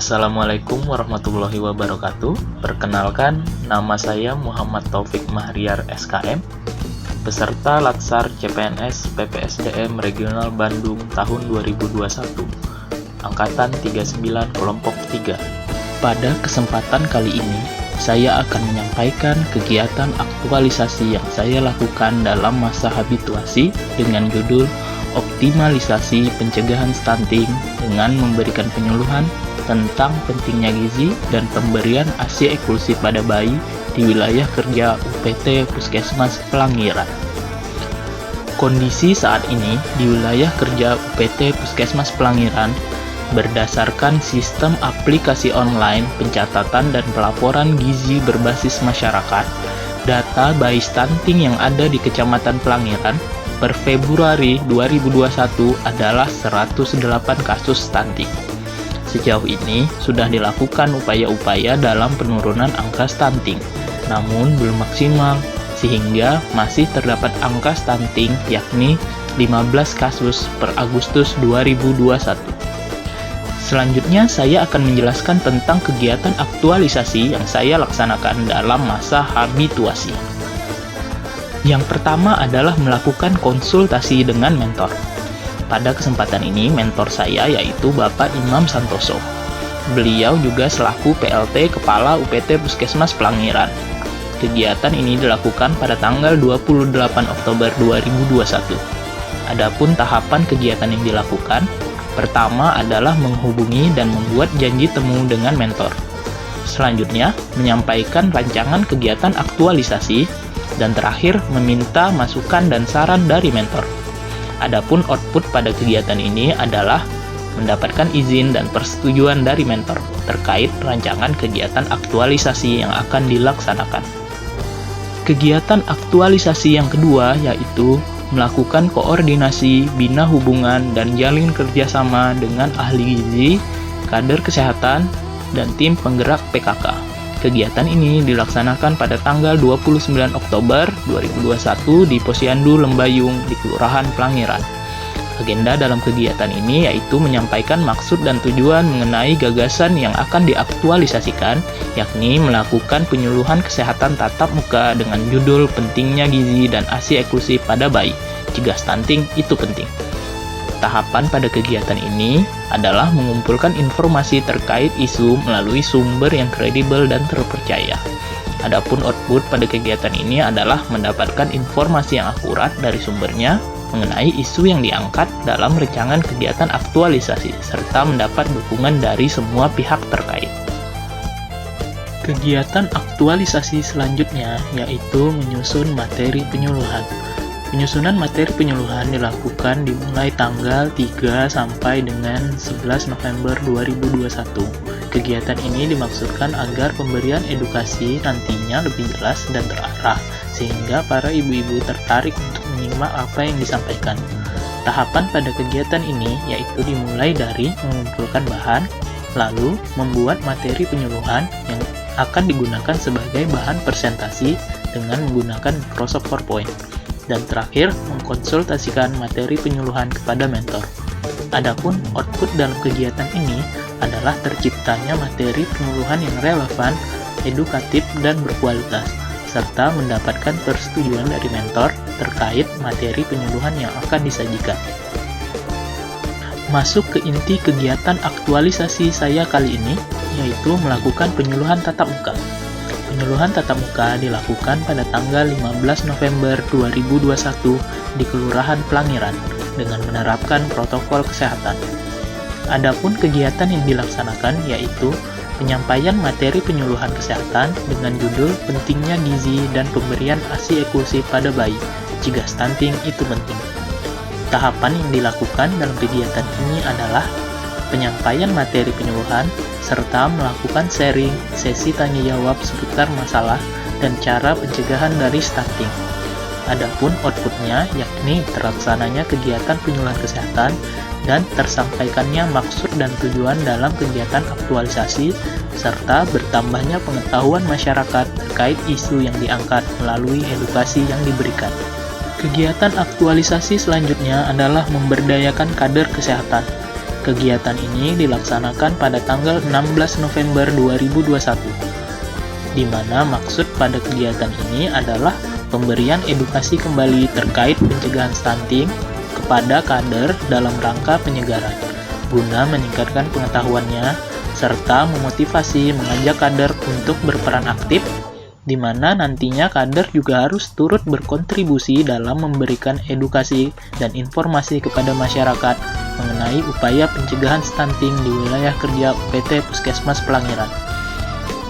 Assalamualaikum warahmatullahi wabarakatuh. Perkenalkan, nama saya Muhammad Taufik Mahriar SKM, peserta Latsar CPNS PPSDM Regional Bandung tahun 2021, Angkatan 39 Kelompok 3. Pada kesempatan kali ini, saya akan menyampaikan kegiatan aktualisasi yang saya lakukan dalam masa habituasi dengan judul Optimalisasi Pencegahan Stunting dengan memberikan penyuluhan tentang pentingnya gizi dan pemberian ASI eksklusif pada bayi di wilayah kerja UPT Puskesmas Pelangiran. Kondisi saat ini di wilayah kerja UPT Puskesmas Pelangiran berdasarkan sistem aplikasi online pencatatan dan pelaporan gizi berbasis masyarakat, data bayi stunting yang ada di Kecamatan Pelangiran per Februari 2021 adalah 108 kasus stunting. Sejauh ini sudah dilakukan upaya-upaya dalam penurunan angka stunting, namun belum maksimal, sehingga masih terdapat angka stunting yakni 15 kasus per Agustus 2021. Selanjutnya saya akan menjelaskan tentang kegiatan aktualisasi yang saya laksanakan dalam masa habituasi. Yang pertama adalah melakukan konsultasi dengan mentor. Pada kesempatan ini, mentor saya yaitu Bapak Imam Santoso. Beliau juga selaku PLT Kepala UPT Puskesmas Pelangiran. Kegiatan ini dilakukan pada tanggal 28 Oktober 2021. Adapun tahapan kegiatan yang dilakukan, pertama adalah menghubungi dan membuat janji temu dengan mentor. Selanjutnya, menyampaikan rancangan kegiatan aktualisasi, dan terakhir meminta masukan dan saran dari mentor. Adapun output pada kegiatan ini adalah mendapatkan izin dan persetujuan dari mentor terkait rancangan kegiatan aktualisasi yang akan dilaksanakan. Kegiatan aktualisasi yang kedua yaitu melakukan koordinasi, bina hubungan, dan jalin kerjasama dengan ahli gizi, kader kesehatan, dan tim penggerak PKK. Kegiatan ini dilaksanakan pada tanggal 29 Oktober 2021 di Posyandu Lembayung di Kelurahan Pelangiran. Agenda dalam kegiatan ini yaitu menyampaikan maksud dan tujuan mengenai gagasan yang akan diaktualisasikan, yakni melakukan penyuluhan kesehatan tatap muka dengan judul Pentingnya Gizi dan ASI Eksklusif pada Bayi, Cegah Stunting Itu Penting. Tahapan pada kegiatan ini adalah mengumpulkan informasi terkait isu melalui sumber yang kredibel dan terpercaya. Adapun output pada kegiatan ini adalah mendapatkan informasi yang akurat dari sumbernya mengenai isu yang diangkat dalam rancangan kegiatan aktualisasi, serta mendapat dukungan dari semua pihak terkait. Kegiatan aktualisasi selanjutnya yaitu menyusun materi penyuluhan. Penyusunan materi penyuluhan dilakukan dimulai tanggal 3 sampai dengan 11 November 2021. Kegiatan ini dimaksudkan agar pemberian edukasi nantinya lebih jelas dan terarah, sehingga para ibu-ibu tertarik untuk menyimak apa yang disampaikan. Tahapan pada kegiatan ini yaitu dimulai dari mengumpulkan bahan, lalu membuat materi penyuluhan yang akan digunakan sebagai bahan presentasi dengan menggunakan Microsoft PowerPoint. Dan terakhir, mengkonsultasikan materi penyuluhan kepada mentor. Adapun output dalam kegiatan ini adalah terciptanya materi penyuluhan yang relevan, edukatif, dan berkualitas, serta mendapatkan persetujuan dari mentor terkait materi penyuluhan yang akan disajikan. Masuk ke inti kegiatan aktualisasi saya kali ini, yaitu melakukan penyuluhan tatap muka. Penyuluhan tatap muka dilakukan pada tanggal 15 November 2021 di Kelurahan Pelangiran dengan menerapkan protokol kesehatan. Adapun kegiatan yang dilaksanakan yaitu penyampaian materi penyuluhan kesehatan dengan judul Pentingnya Gizi dan Pemberian ASI Eksklusif pada Bayi, Cegah Stunting Itu Penting. Tahapan yang dilakukan dalam kegiatan ini adalah penyampaian materi penyuluhan, serta melakukan sharing, sesi tanya-jawab seputar masalah dan cara pencegahan dari stunting. Adapun outputnya yakni terlaksananya kegiatan penyuluhan kesehatan dan tersampaikannya maksud dan tujuan dalam kegiatan aktualisasi, serta bertambahnya pengetahuan masyarakat terkait isu yang diangkat melalui edukasi yang diberikan. Kegiatan aktualisasi selanjutnya adalah memberdayakan kader kesehatan. Kegiatan ini dilaksanakan pada tanggal 16 November 2021, di mana maksud pada kegiatan ini adalah pemberian edukasi kembali terkait pencegahan stunting kepada kader dalam rangka penyegaran, guna meningkatkan pengetahuannya, serta memotivasi mengajak kader untuk berperan aktif, di mana nantinya kader juga harus turut berkontribusi dalam memberikan edukasi dan informasi kepada masyarakat mengenai upaya pencegahan stunting di wilayah kerja UPT Puskesmas Pelangiran.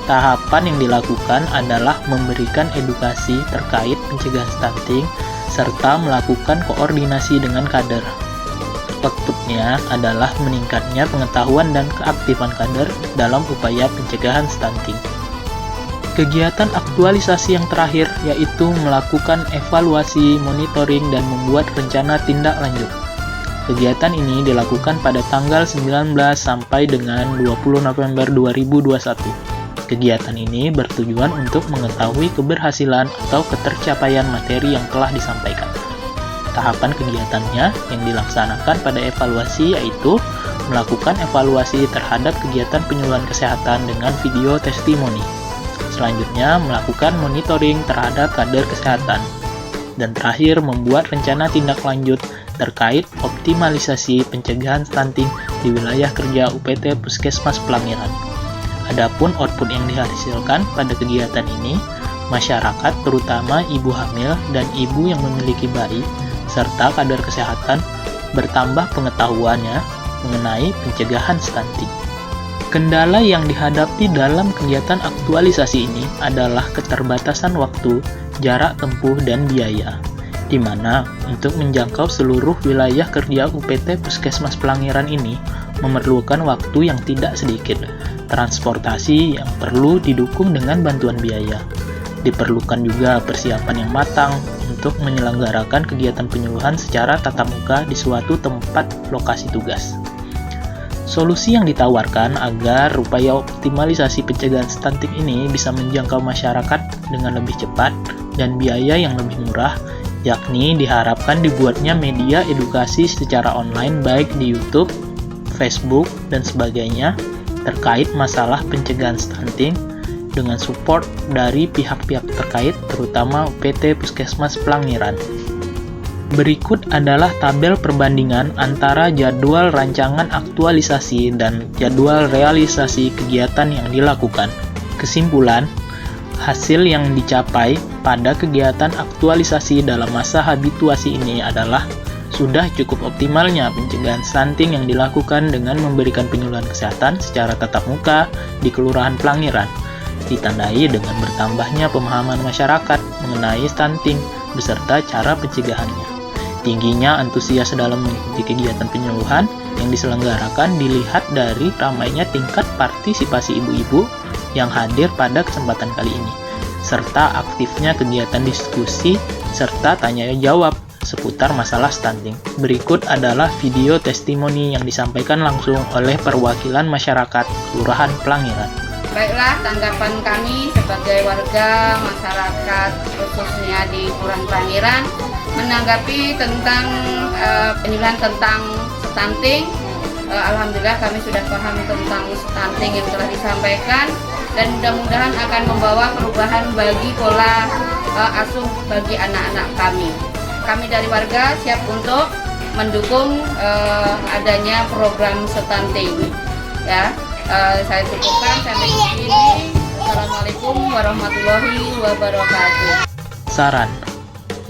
Tahapan yang dilakukan adalah memberikan edukasi terkait pencegahan stunting serta melakukan koordinasi dengan kader. Outputnya adalah meningkatnya pengetahuan dan keaktifan kader dalam upaya pencegahan stunting. Kegiatan aktualisasi yang terakhir yaitu melakukan evaluasi, monitoring, dan membuat rencana tindak lanjut. Kegiatan ini dilakukan pada tanggal 19 sampai dengan 20 November 2021. Kegiatan ini bertujuan untuk mengetahui keberhasilan atau ketercapaian materi yang telah disampaikan. Tahapan kegiatannya yang dilaksanakan pada evaluasi yaitu melakukan evaluasi terhadap kegiatan penyuluhan kesehatan dengan video testimoni. Selanjutnya, melakukan monitoring terhadap kader kesehatan. Dan terakhir, membuat rencana tindak lanjut terkait optimalisasi pencegahan stunting di wilayah kerja UPT Puskesmas Pelangiran. Adapun output yang dihasilkan pada kegiatan ini, masyarakat terutama ibu hamil dan ibu yang memiliki bayi, serta kader kesehatan bertambah pengetahuannya mengenai pencegahan stunting. Kendala yang dihadapi dalam kegiatan aktualisasi ini adalah keterbatasan waktu, jarak tempuh, dan biaya, di mana untuk menjangkau seluruh wilayah kerja UPT Puskesmas Pelangiran ini memerlukan waktu yang tidak sedikit, transportasi yang perlu didukung dengan bantuan biaya. Diperlukan juga persiapan yang matang untuk menyelenggarakan kegiatan penyuluhan secara tatap muka di suatu tempat lokasi tugas. Solusi yang ditawarkan agar upaya optimalisasi pencegahan stunting ini bisa menjangkau masyarakat dengan lebih cepat dan biaya yang lebih murah, yakni diharapkan dibuatnya media edukasi secara online baik di YouTube, Facebook, dan sebagainya terkait masalah pencegahan stunting dengan support dari pihak-pihak terkait terutama UPT Puskesmas Pelangiran. Berikut adalah tabel perbandingan antara jadwal rancangan aktualisasi dan jadwal realisasi kegiatan yang dilakukan. Kesimpulan, hasil yang dicapai pada kegiatan aktualisasi dalam masa habituasi ini adalah sudah cukup optimalnya pencegahan stunting yang dilakukan dengan memberikan penyuluhan kesehatan secara tatap muka di Kelurahan Pelangiran, ditandai dengan bertambahnya pemahaman masyarakat mengenai stunting beserta cara pencegahannya. Tingginya antusias dalam mengikuti kegiatan penyuluhan yang diselenggarakan dilihat dari ramainya tingkat partisipasi ibu-ibu yang hadir pada kesempatan kali ini, serta aktifnya kegiatan diskusi serta tanya jawab seputar masalah stunting. Berikut adalah video testimoni yang disampaikan langsung oleh perwakilan masyarakat Kelurahan Pelangiran. Baiklah, tanggapan kami sebagai warga masyarakat khususnya di Kelurahan Pelangiran menanggapi tentang penyuluhan tentang stunting. Alhamdulillah kami sudah paham tentang stunting yang telah disampaikan dan mudah-mudahan akan membawa perubahan bagi pola asuh bagi anak-anak kami. Kami dari warga siap untuk mendukung adanya program stunting. Ya, saya cukupkan sampai di sini. Assalamualaikum warahmatullahi wabarakatuh. Saran.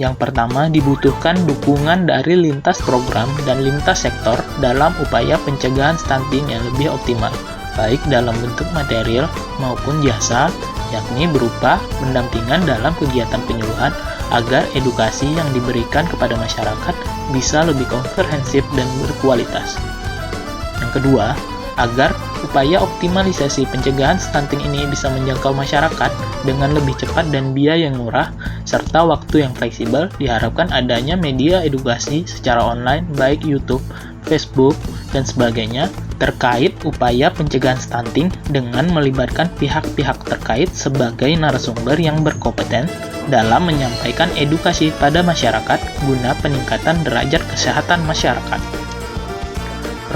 Yang pertama, dibutuhkan dukungan dari lintas program dan lintas sektor dalam upaya pencegahan stunting yang lebih optimal, baik dalam bentuk material maupun jasa, yakni berupa pendampingan dalam kegiatan penyuluhan agar edukasi yang diberikan kepada masyarakat bisa lebih komprehensif dan berkualitas. Yang kedua, agar upaya optimalisasi pencegahan stunting ini bisa menjangkau masyarakat dengan lebih cepat dan biaya yang murah, serta waktu yang fleksibel, diharapkan adanya media edukasi secara online baik YouTube, Facebook, dan sebagainya terkait upaya pencegahan stunting dengan melibatkan pihak-pihak terkait sebagai narasumber yang berkompeten dalam menyampaikan edukasi pada masyarakat guna peningkatan derajat kesehatan masyarakat.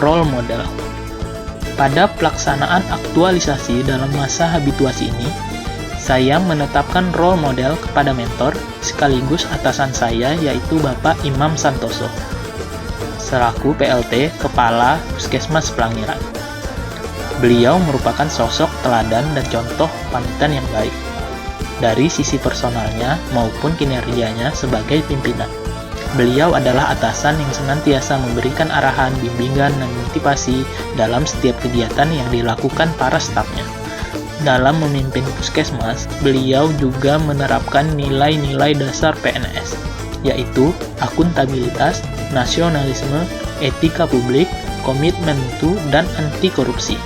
role model. Pada pelaksanaan aktualisasi dalam masa habituasi ini, saya menetapkan role model kepada mentor sekaligus atasan saya, yaitu Bapak Imam Santoso, selaku PLT Kepala Puskesmas Pelangiran. Beliau merupakan sosok teladan dan contoh panutan yang baik, dari sisi personalnya maupun kinerjanya sebagai pimpinan. Beliau adalah atasan yang senantiasa memberikan arahan, bimbingan, dan motivasi dalam setiap kegiatan yang dilakukan para stafnya. Dalam memimpin puskesmas, beliau juga menerapkan nilai-nilai dasar PNS, yaitu akuntabilitas, nasionalisme, etika publik, komitmen mutu, dan anti korupsi,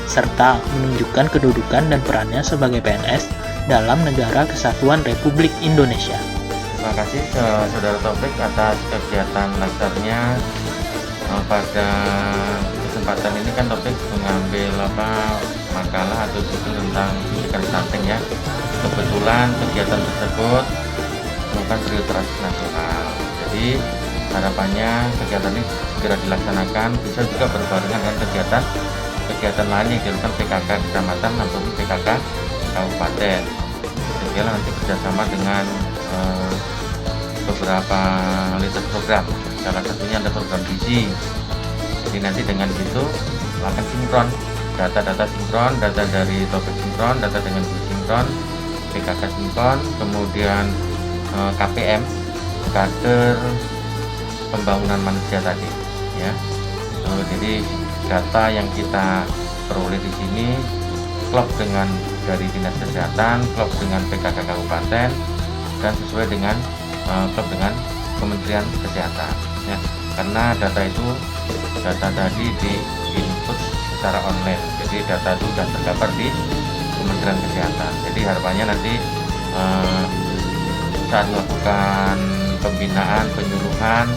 serta menunjukkan kedudukan dan perannya sebagai PNS dalam Negara Kesatuan Republik Indonesia. Terima kasih Saudara Taufik atas kegiatan laksarnya. Pada kesempatan ini kan Taufik mengambil makalah atau judul tentang physical stunting ya. Kebetulan kegiatan tersebut merupakan prioritas nasional. Jadi harapannya kegiatan ini segera dilaksanakan, bisa juga berbarengan dengan kegiatan lain yang dilakukan PKK kecamatan ataupun PKK kabupaten. Sehingga nanti kerjasama dengan beberapa lintas program, salah satunya ada program gizi. Jadi nanti dengan itu akan sinkron, data-data sinkron, data dari topik sinkron, data dengan gizi sinkron, PKK sinkron, kemudian KPM, kader pembangunan manusia tadi, ya. Jadi data yang kita peroleh di sini klop dengan dari dinas kesehatan, klop dengan PKK kabupaten, dan sesuai dengan klop dengan Kementerian Kesehatan ya. Karena data tadi di input secara online, jadi data itu sudah terdapat di Kementerian Kesehatan. Jadi harapannya nanti saat melakukan pembinaan, penyuluhan,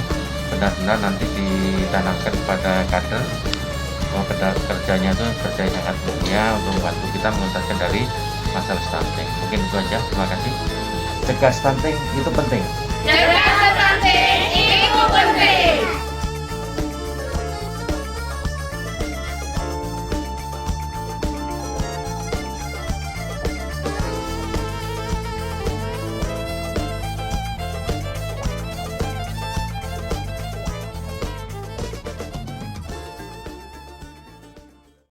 benar-benar nanti ditanamkan kepada kader bahwa kerjanya itu kerja yang sangat mulia untuk membantu kita mengentaskan dari masalah stunting. Mungkin itu aja, terima kasih. Cegah stunting itu penting.